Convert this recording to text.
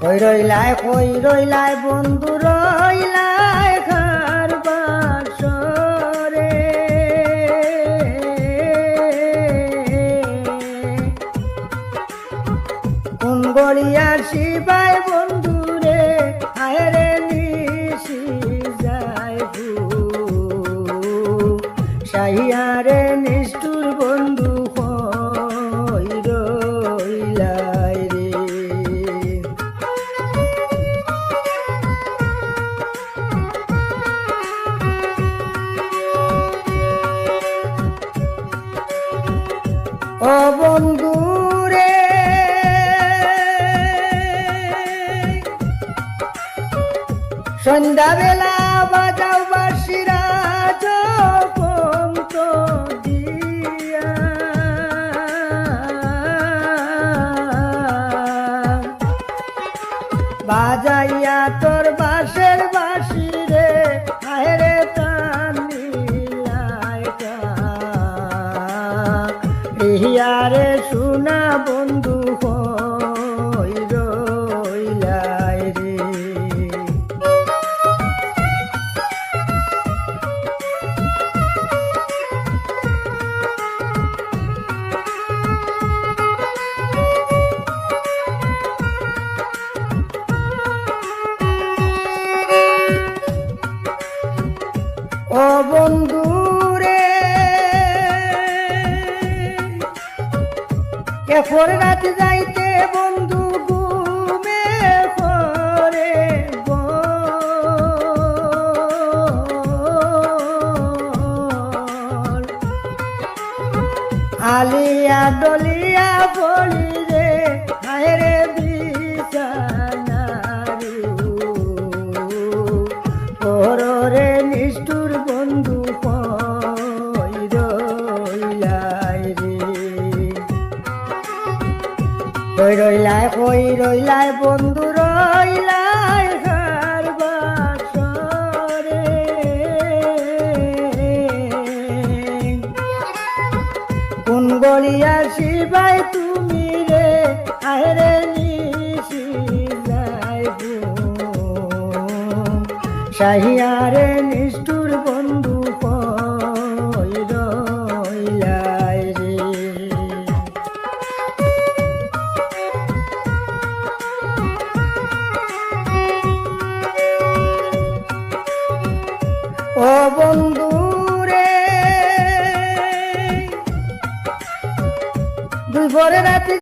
কই রইলাই বন্ধু রইলাই ঘর বাসরে কোন গড়িয়া শিবাই বন্ধু রে আয়রে নিশি যায় সাহিয়ারে নিষ্ঠুর বন্ধু কই রইলাই রে ও বন্ধু রে সন্ধ্যাবেলা বাজাও বাঁশিরা যখন তো দিয়া বাজাইয়া তোর বাঁশের বাঁশি রে আয়রে রে শুনা বন্ধু কই রইলাই রে ও বন্ধু এরপর রাত যাইতে বন্ধু ঘুমে পরে আলিয়া ডলিয়া বলি রে আয়রে বিছানারু পররে নিষ্ঠুর বন্ধু কই রইলাই রে কই রইলাই বন্ধু রইলাই ঘর বাসরে কোন গড়িয়া শিবাই তুমি রে আয়রে নিশি যাইব সাহিয়ারে নিষ্ঠুর বন্ধু কই রইলাই রে ও বন্ধু রে দুই ভোরে রাতে